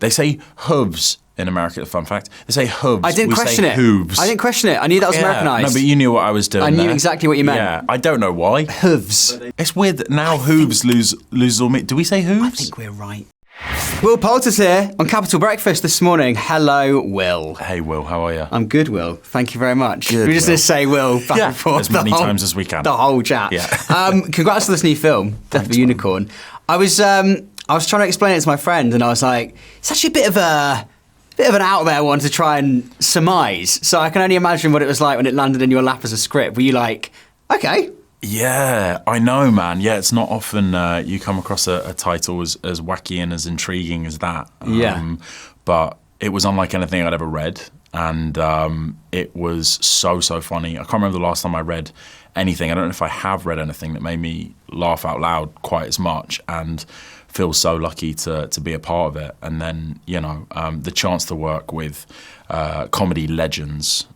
They say hooves in America. Fun fact. They say hooves. I didn't question it. Hooves. I didn't question it. I knew that was Americanized. No, but you knew what I was doing. I knew exactly what you meant. Yeah, I don't know why. Hooves. It's weird that now hooves lose all meaning. Do we say hooves? I think we're right. Will Poulter's here on Capital Breakfast this morning. Hello, Will. Hey, Will, how are you? I'm good, Will. Thank you very much. Good, We're just going to say Will back and forth. As many times as we can. The whole chat. Yeah. Congrats on this new film, Death of a Unicorn. I was trying to explain it to my friend, and I was like, it's actually a bit of an out there one to try and surmise. So I can only imagine what it was like when it landed in your lap as a script. Were you like, okay? Yeah, I know, man. Yeah, it's not often you come across a title as wacky and as intriguing as that. But it was unlike anything I'd ever read. And it was so funny. I can't remember the last time I read anything. I don't know if I have read anything that made me laugh out loud quite as much, and feel so lucky to be a part of it. And then, the chance to work with comedy legends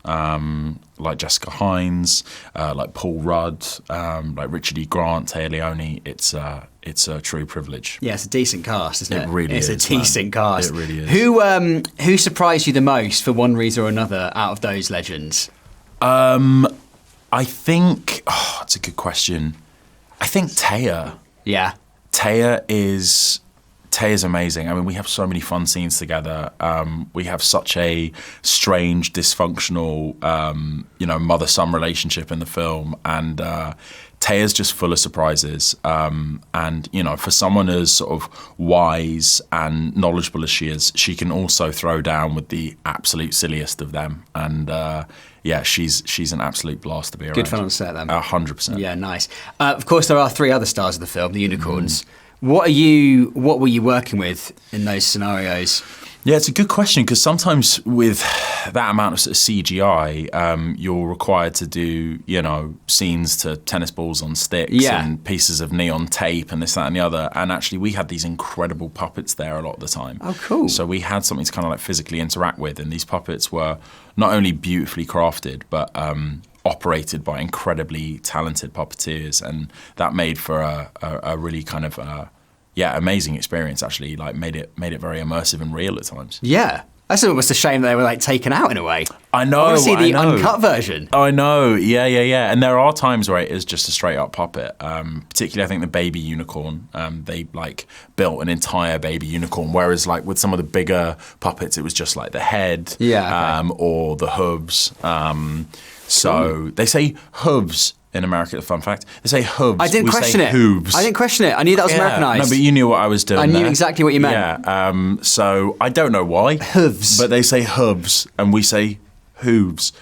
like Jessica Hines, like Paul Rudd, like Richard E. Grant, Taya Leone. It's a true privilege. Yeah, it's a decent cast, isn't it? It really is. It's a decent cast. It really is. Who surprised you the most for one reason or another out of those legends? I think, it's a good question. I think Taya. Yeah. Taya's amazing. I mean, we have so many fun scenes together. We have such a strange, dysfunctional, mother-son relationship in the film, and Taya's just full of surprises. And for someone as sort of wise and knowledgeable as she is, she can also throw down with the absolute silliest of them. And she's an absolute blast to be around. Good fun on set, then. 100%. Yeah, nice. Of course, there are three other stars of the film, the unicorns. What were you working with in those scenarios? Yeah, it's a good question, because sometimes with that amount of sort of CGI, you're required to do, scenes to tennis balls on sticks and pieces of neon tape and this, that, and the other. And actually, we had these incredible puppets there a lot of the time. Oh, cool. So we had something to kind of like physically interact with, and these puppets were not only beautifully crafted, but operated by incredibly talented puppeteers, and that made for a really kind of amazing experience. Actually, like made it very immersive and real at times. Yeah, that's almost a shame that they were like taken out in a way. I know. I want to see the uncut version. I know. Yeah. And there are times where it is just a straight up puppet. Particularly, I think the baby unicorn. They like built an entire baby unicorn, whereas like with some of the bigger puppets, it was just like the head, or the hooves. So they say hooves in America. Fun fact. They say hooves. I didn't question it. Hooves. I didn't question it. I knew that was Americanized. No, but you knew what I was doing. I knew exactly what you meant. Yeah. So I don't know why. Hooves. But they say hooves, and we say hooves.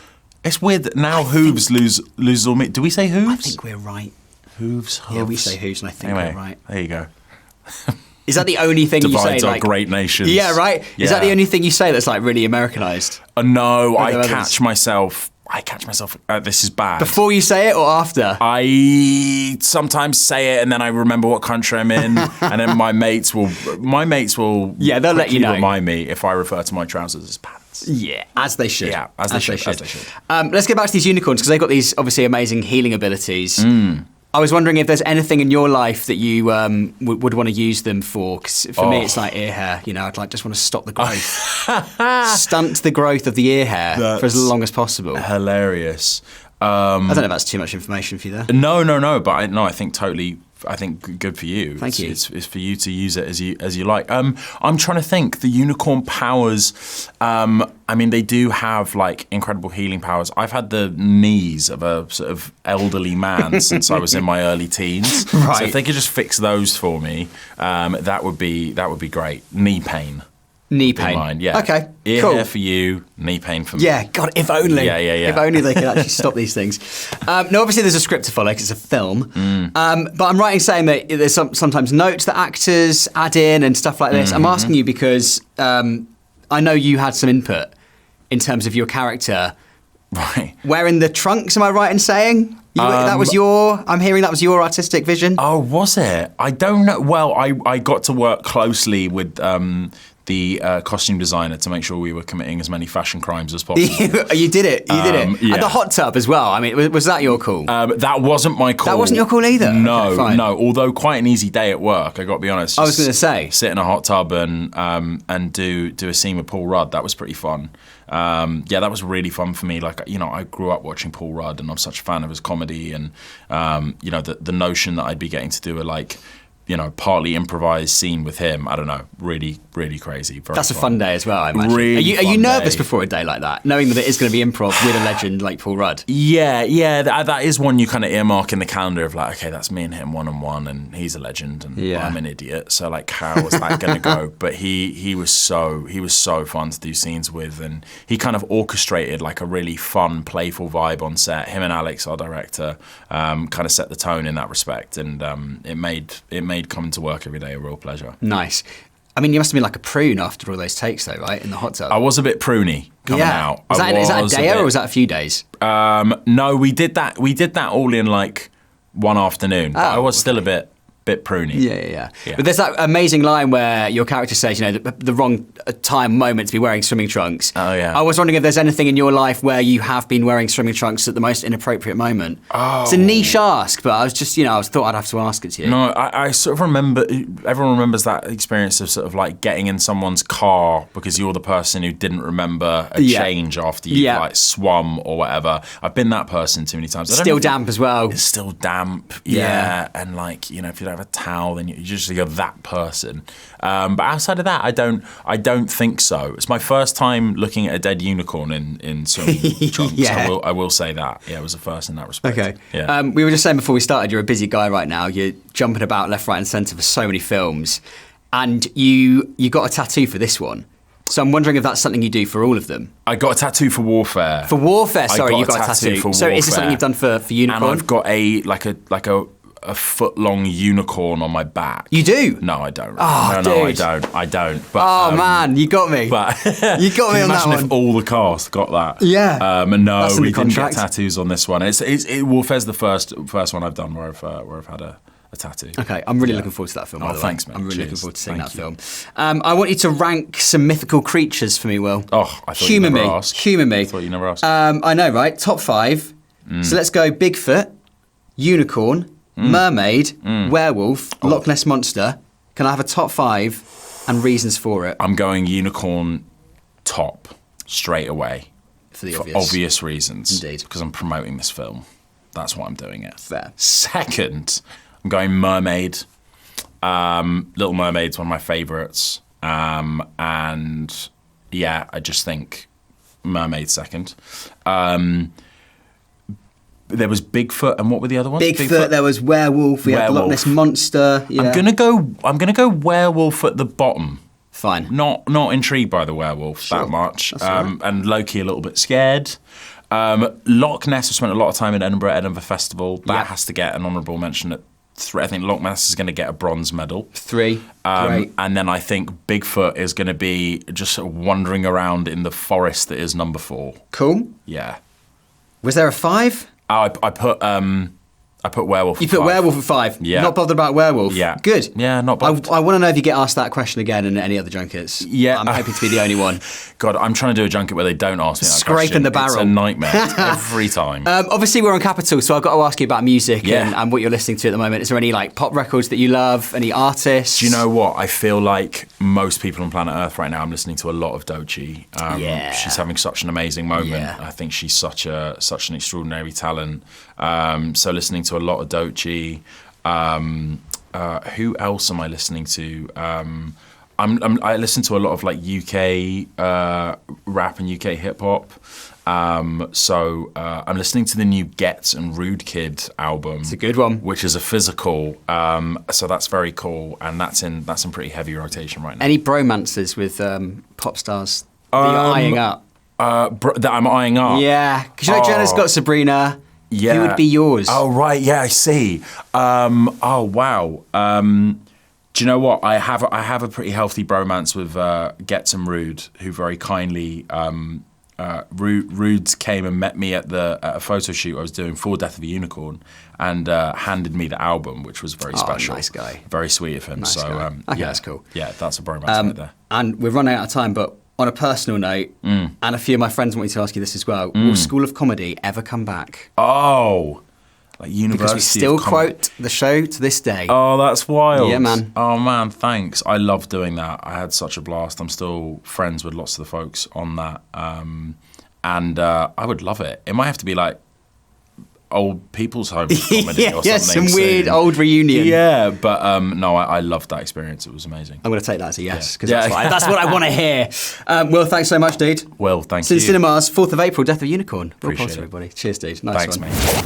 It's weird that now hooves lose all meaning. Do we say hooves? I think we're right. Hooves. Yeah, we say hooves, and I think we're right. There you go. Is that the only thing you say? Divides our like, great nations. Yeah, right. Yeah. Is that the only thing you say that's like really Americanized? No, I catch myself. This is bad. Before you say it or after? I sometimes say it and then I remember what country I'm in, and then my mates will. Yeah, they'll let you know. Remind me if I refer to my trousers as pants. Yeah, as they should. Yeah, as they should. Let's get back to these unicorns, because they've got these obviously amazing healing abilities. I was wondering if there's anything in your life that you would want to use them for. 'Cause for me, it's like ear hair. I'd just want to stop the growth, stunt the growth of the ear hair for as long as possible. Hilarious. I don't know if that's too much information for you there. No. But I think totally. I think good for you. Thank you. It's for you to use it as you like. I'm trying to think. The unicorn powers. I mean, they do have like incredible healing powers. I've had the knees of a sort of elderly man since I was in my early teens. Right. So if they could just fix those for me, that would be great. Knee pain. Knee pain. Yeah. Okay. Ear cool. hair for you, knee pain for me. Yeah. God, if only. Yeah. If only they could actually stop these things. No, obviously there's a script to follow because it's a film. But I'm right in saying that there's sometimes notes that actors add in and stuff like this. I'm asking you because I know you had some input in terms of your character. Right. Wearing the trunks, am I right in saying? I'm hearing that was your artistic vision? Oh, was it? I don't know. Well, I got to work closely with costume designer to make sure we were committing as many fashion crimes as possible. You did it. Yeah. And the hot tub as well. I mean, was that your call? That wasn't my call. That wasn't your call either? No, Okay, no. Although quite an easy day at work, I got to be honest. I was going to say. Sit in a hot tub and do a scene with Paul Rudd. That was pretty fun. Yeah, that was really fun for me. Like, you know, I grew up watching Paul Rudd and I'm such a fan of his comedy and, you know, the notion that I'd be getting to do a, like, you know, partly improvised scene with him. I don't know, really, really crazy. That's a fun day as well, I imagine. Really are you nervous before a day like that, knowing that it is going to be improv with a legend like Paul Rudd? Yeah, that is one you kind of earmark in the calendar of like, okay, that's me and him one-on-one, and he's a legend, and I'm an idiot. So like, how is that going to go? But he was so fun to do scenes with, and he kind of orchestrated like a really fun, playful vibe on set. Him and Alex, our director, kind of set the tone in that respect, and it made coming to work every day a real pleasure. Nice. I mean, you must have been like a prune after all those takes, though, right? In the hot tub. I was a bit pruny coming out. Is that a day or was that a few days? No, we did that all in like one afternoon. But I was still a bit pruny. Yeah. But there's that amazing line where your character says, you know, the wrong time moment to be wearing swimming trunks. Oh, yeah. I was wondering if there's anything in your life where you have been wearing swimming trunks at the most inappropriate moment. Oh. It's a niche ask, but I was just, you know, I thought I'd have to ask it to you. No, I sort of remember, everyone remembers that experience of sort of like getting in someone's car because you're the person who didn't remember a change after you like swum or whatever. I've been that person too many times. Still damp as well. It's still damp, yeah. And like, you know, if you don't have a towel, then you're just that person. But outside of that, I don't think so. It's my first time looking at a dead unicorn in swimming trunks. Yeah. I will say that. Yeah, it was the first in that respect. Okay. Yeah. We were just saying before we started, you're a busy guy right now. You're jumping about left, right, and centre for so many films, and you got a tattoo for this one. So I'm wondering if that's something you do for all of them. I got a tattoo for Warfare. For Warfare, sorry, you got a tattoo for So Warfare. is this something you've done for Unicorn? And I've got a foot-long unicorn on my back. You do? No, I don't. Oh, no, dude. I don't. But, man, you got me. But you got me on that one. Imagine if all the cast got that. Yeah. And no, That's in the we didn't get contract. tattoos on this one. Warfare's the first one I've done where I've had a tattoo. Okay, I'm really looking forward to that film. By the way. Thanks, mate. I'm really Cheers. looking forward to seeing Thank that you. film. I want you to rank some mythical creatures for me, Will. Oh, I thought you never asked. Humour me. I thought you never asked. I know, right? Top 5. So let's go Bigfoot, unicorn, mermaid, werewolf, Loch Ness monster. Can I have a top 5 and reasons for it? I'm going unicorn top straight away. For the obvious reasons. Indeed. Because I'm promoting this film. That's why I'm doing it. Fair. Second, I'm going mermaid. Little Mermaid's one of my favourites. And yeah, I just think mermaid second. There was Bigfoot, and what were the other ones? Bigfoot, there was werewolf, we had the Loch Ness monster. Yeah. I'm gonna go werewolf at the bottom. Fine. Not intrigued by the werewolf that much. That's all right. And low-key a little bit scared. Loch Ness, I spent a lot of time in Edinburgh Festival. That has to get an honourable mention at 3. I think Loch Ness is going to get a bronze medal. 3. Great. And then I think Bigfoot is going to be just sort of wandering around in the forest that is number 4. Cool. Yeah. Was there a 5? I put werewolf. You at put 5. werewolf at 5. Yeah. Not bothered about werewolf. Yeah. Good. Yeah, not bothered. I want to know if you get asked that question again in any other junkets. Yeah. I'm hoping to be the only one. God, I'm trying to do a junket where they don't ask me that Scraping question. the barrel. It's a nightmare every time. Obviously, we're on Capital, so I've got to ask you about music Yeah. and what you're listening to at the moment. Is there any like pop records that you love? Any artists? Do you know what? I feel like most people on planet Earth right now, I'm listening to a lot of Doechii. Yeah. She's having such an amazing moment. Yeah. I think she's such an extraordinary talent. So listening to a lot of Doechii. Who else am I listening to? I listen to a lot of like UK rap and UK hip hop. So I'm listening to the new Gets and Rude Kid album. It's a good one. Which is a physical. So that's very cool, and that's in pretty heavy rotation right now. Any bromances with pop stars that you're eyeing up? That I'm eyeing up. Yeah, because you know Jenna's got Sabrina. Yeah. Who would be yours? Oh right, yeah, I see. Oh wow. Do you know what? I have a pretty healthy bromance with Gets and Rude, who very kindly Rudes came and met me at a photo shoot I was doing for Death of a Unicorn, and handed me the album, which was very special. Nice guy. Very sweet of him. Nice guy. Okay, yeah, that's cool. Yeah, that's a bromance right there. And we're running out of time, but on a personal note, and a few of my friends want me to ask you this as well, will School of Comedy ever come back? Oh, like University Because we still quote the show to this day. Oh, that's wild. Yeah, man. Oh, man, thanks. I love doing that. I had such a blast. I'm still friends with lots of the folks on that. And I would love it. It might have to be like old people's home comedy or something. Yeah, some weird old reunion. Yeah, but no, I loved that experience. It was amazing. I'm going to take that as a yes, because that's what I want to hear. Will, thanks so much, dude. Well, thank See you. you cinemas, 4th of April, Death of a Unicorn. Will Appreciate Poulter, it. everybody. Cheers, dude. Nice Thanks, one. mate.